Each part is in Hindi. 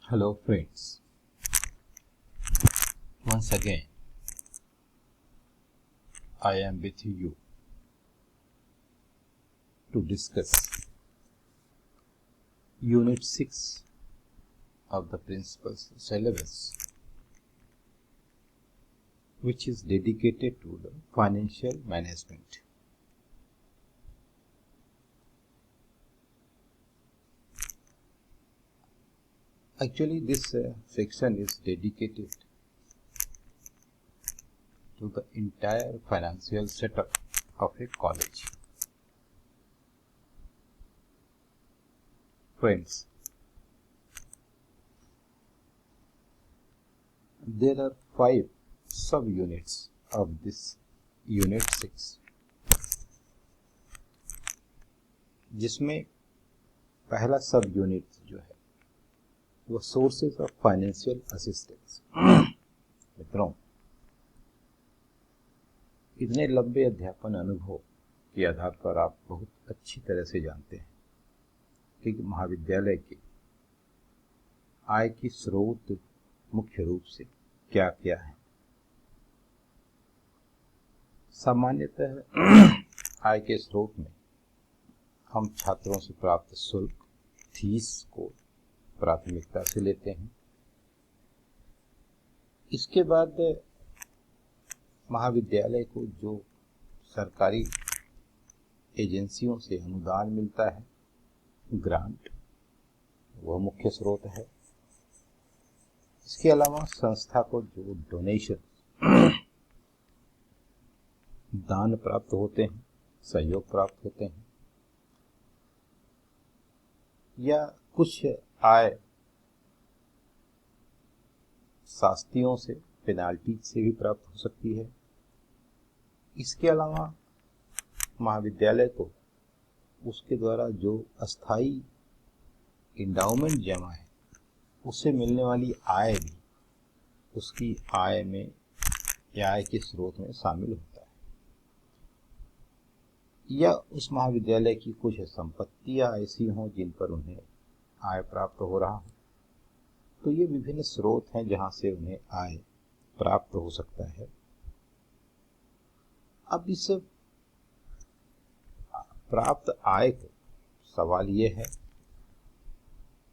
Hello friends, once again I am with you to discuss Unit 6 of the Principles syllabus, which is dedicated to the financial management. Actually, this section is dedicated to the entire financial setup of a college. Friends, there are 5 subunits of this Unit 6, जिसमें पहला सब यूनिट जो है वो सोर्सेज ऑफ फाइनेंशियल असिस्टेंस। मित्रों, इतने लंबे अध्यापन अनुभव के आधार पर आप बहुत अच्छी तरह से जानते हैं कि महाविद्यालय के आय की स्रोत मुख्य रूप से क्या क्या है। सामान्यतः आय के स्रोत में हम छात्रों से प्राप्त शुल्क, फीस को प्राथमिकता से लेते हैं। इसके बाद महाविद्यालय को जो सरकारी एजेंसियों से अनुदान मिलता है, ग्रांट, वह मुख्य स्रोत है। इसके अलावा संस्था को जो डोनेशन, दान प्राप्त होते हैं, सहयोग प्राप्त होते हैं, या कुछ आय शास्तियों से, पेनाल्टी से भी प्राप्त हो सकती है। इसके अलावा महाविद्यालय को उसके द्वारा जो अस्थाई इंडाउमेंट जमा है उससे मिलने वाली आय भी उसकी आय में या आय के स्रोत में शामिल होता है। या उस महाविद्यालय की कुछ संपत्तियां ऐसी हों जिन पर उन्हें आय प्राप्त हो रहा हो, तो ये विभिन्न स्रोत हैं जहां से उन्हें आय प्राप्त हो सकता है। अब इस प्राप्त आय को सवाल ये है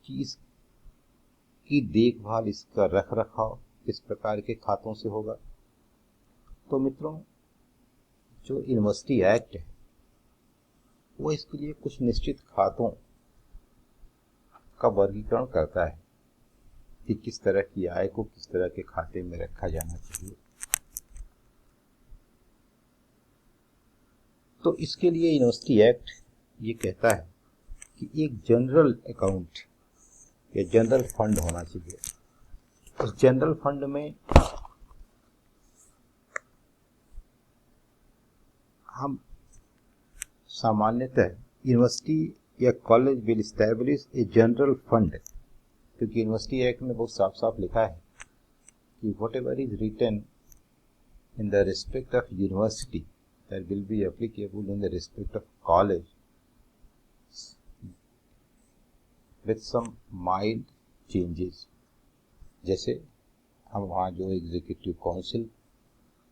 कि इसकी देखभाल, इसका रख रखाव किस प्रकार के खातों से होगा। तो मित्रों, जो यूनिवर्सिटी एक्ट है वो इसके लिए कुछ निश्चित खातों का वर्गीकरण करता है कि किस तरह की आय को किस तरह के खाते में रखा जाना चाहिए। तो इसके लिए यूनिवर्सिटी एक्ट ये कहता है कि एक जनरल अकाउंट या जनरल फंड होना चाहिए। उस जनरल फंड में हम सामान्यतः यूनिवर्सिटी या college will establish a general fund, क्योंकि यूनिवर्सिटी एक्ट में बहुत साफ साफ लिखा है कि whatever is written in the respect of university that will be applicable in the respect of college with some mild changes. जैसे हम वहाँ जो एग्जीक्यूटिव काउंसिल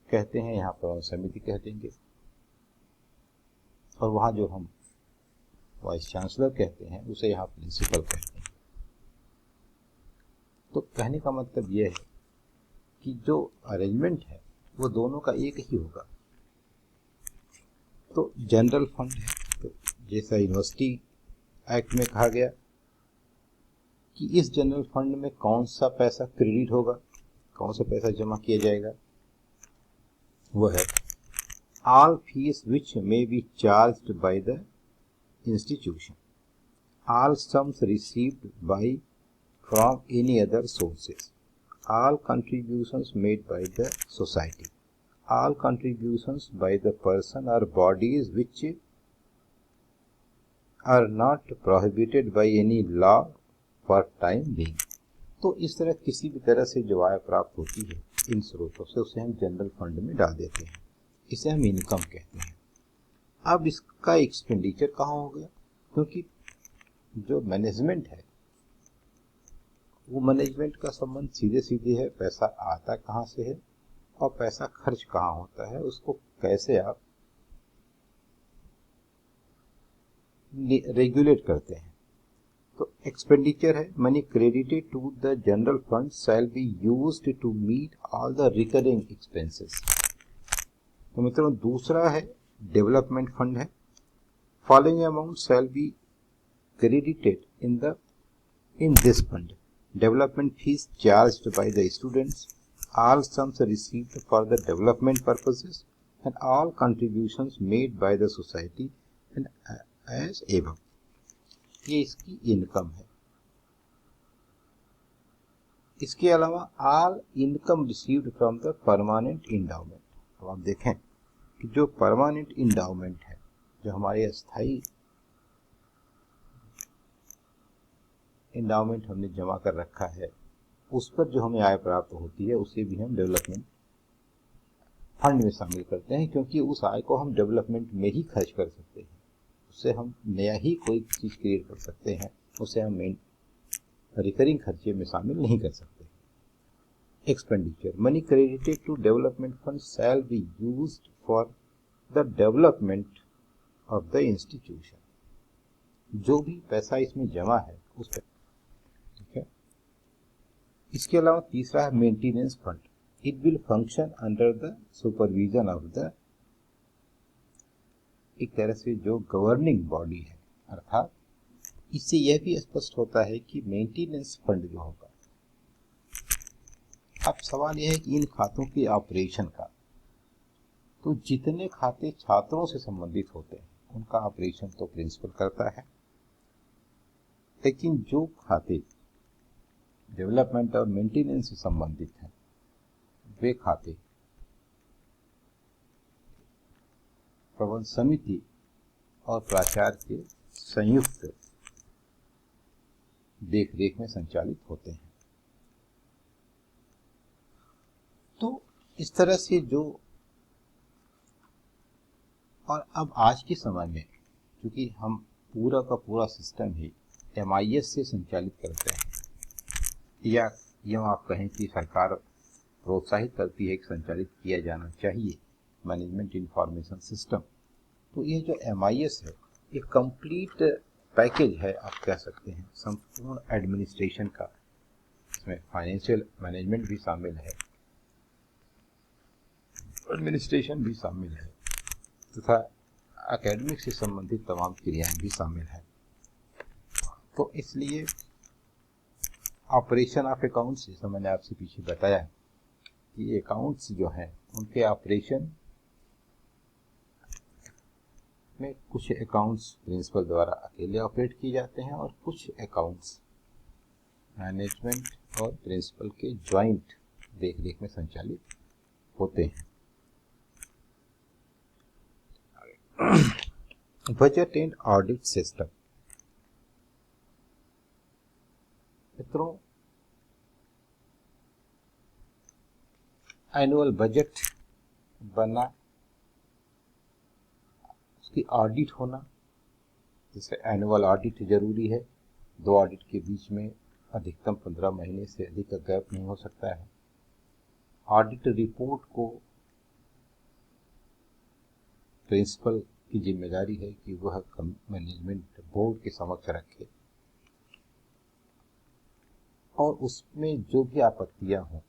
कहते हैं, यहाँ पर समिति कह देंगे, और वहाँ जो हम वाइस चांसलर कहते हैं उसे यहाँ प्रिंसिपल कहते हैं। तो कहने का मतलब यह है कि जो अरेंजमेंट है वो दोनों का एक ही होगा। तो जनरल फंड है, तो जैसा यूनिवर्सिटी एक्ट में कहा गया कि इस जनरल फंड में कौन सा पैसा क्रेडिट होगा, कौन सा पैसा जमा किया जाएगा, वह है all fees which may be charged by the institution, all sums received by from any other sources, all contributions made by the society, all contributions by the person or bodies which are not prohibited by any law for time being। तो इस तरह किसी भी तरह से जो आय प्राप्त होती है इन स्रोतों से, उसे हम जनरल फंड में डाल देते हैं। इसे हम इनकम कहते हैं। अब इसका एक्सपेंडिचर कहाँ हो गया, क्योंकि जो मैनेजमेंट है वो मैनेजमेंट का संबंध सीधे सीधे है, पैसा आता कहाँ से है और पैसा खर्च कहाँ होता है, उसको कैसे आप रेगुलेट करते हैं। तो एक्सपेंडिचर है, money credited to the general fund shall be used to meet all the recurring expenses. तो मित्रों दूसरा है डेवलपमेंट फंड है, following amount shall be credited in this fund: development fees charged by the students, all sums received for the development purposes, and all contributions made by the society and as above। ये इसकी इनकम है। इसके अलावा all income received from the permanent endowment। अब आप देखें कि जो परमानेंट इंडाउमेंट है, जो हमारे अस्थाई इंडाउमेंट हमने जमा कर रखा है, उस पर जो हमें आय प्राप्त होती है उसे भी हम डेवलपमेंट फंड में शामिल करते हैं, क्योंकि उस आय को हम डेवलपमेंट में ही खर्च कर सकते हैं, उससे हम नया ही कोई चीज़ क्रिएट कर सकते हैं, उसे हम रिकरिंग खर्चे में शामिल नहीं कर सकते। Expenditure money credited to development fund shall be used for the development of the institution. जो भी पैसा इसमें जमा है उस पर, ठीक है। इसके अलावा तीसरा है maintenance fund. It will function under the supervision of the, एक तरह से जो गवर्निंग बॉडी है, अर्थात इससे यह भी स्पष्ट होता है कि मेंटेनेंस फंड जो होगा, अब सवाल यह है कि इन खातों के ऑपरेशन का, तो जितने खाते छात्रों से संबंधित होते हैं उनका ऑपरेशन तो प्रिंसिपल करता है, लेकिन जो खाते डेवलपमेंट और मेंटेनेंस से संबंधित हैं वे खाते प्रबंध समिति और प्राचार्य के संयुक्त देखरेख में संचालित होते हैं। तो इस तरह से जो, और अब आज के समय में क्योंकि हम पूरा का पूरा सिस्टम ही MIS से संचालित करते हैं, या यूँ आप कहें कि सरकार प्रोत्साहित करती है कि संचालित किया जाना चाहिए मैनेजमेंट इंफॉर्मेशन सिस्टम, तो ये जो MIS है ये कंप्लीट पैकेज है, आप कह सकते हैं संपूर्ण एडमिनिस्ट्रेशन का। इसमें फाइनेंशियल मैनेजमेंट भी शामिल है, एडमिनिस्ट्रेशन भी शामिल है, तथा एकेडमिक से संबंधित तमाम क्रियाएं भी शामिल हैं। तो इसलिए ऑपरेशन ऑफ अकाउंट्स, जैसा मैंने आपसे पीछे बताया कि अकाउंट्स जो हैं उनके ऑपरेशन में कुछ अकाउंट्स प्रिंसिपल द्वारा अकेले ऑपरेट किए जाते हैं और कुछ अकाउंट्स मैनेजमेंट और प्रिंसिपल के ज्वाइंट देखरेख में संचालित होते हैं। Budget and audit system. मित्रों एनुअल बजट बनना, उसकी ऑडिट होना, जैसे एनुअल ऑडिट जरूरी है, 2 ऑडिट के बीच में अधिकतम 15 महीने से अधिक का गैप नहीं हो सकता है। ऑडिट रिपोर्ट को प्रिंसिपल की जिम्मेदारी है कि वह मैनेजमेंट बोर्ड के समक्ष रखे और उसमें जो भी आपत्तियां हों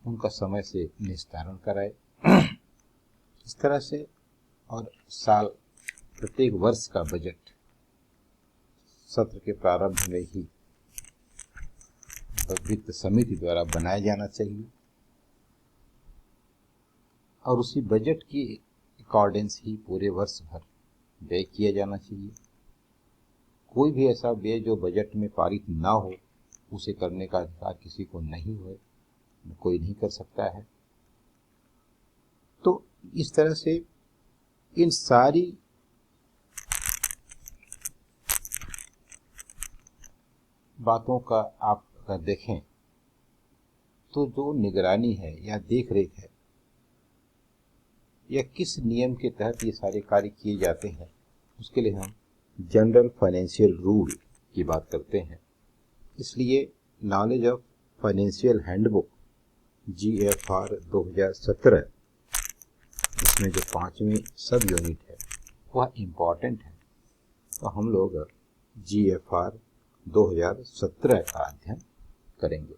उनका समय से निस्तारण कराए। इस तरह से, और प्रत्येक वर्ष का बजट सत्र के प्रारंभ में ही वित्त समिति द्वारा बनाया जाना चाहिए और उसी बजट की अकॉर्डेंस ही पूरे वर्ष भर व्यय किया जाना चाहिए। कोई भी ऐसा व्यय जो बजट में पारित ना हो उसे करने का अधिकार किसी को नहीं हो, कोई नहीं कर सकता है। तो इस तरह से इन सारी बातों का आप अगर देखें तो जो निगरानी है या देखरेख है या किस नियम के तहत ये सारे कार्य किए जाते हैं, उसके लिए हम जनरल फाइनेंशियल रूल की बात करते हैं। इसलिए knowledge of financial handbook GFR 2017, इसमें जो 5वीं सब यूनिट है वह इम्पॉर्टेंट है, तो हम लोग GFR 2017 का अध्ययन करेंगे।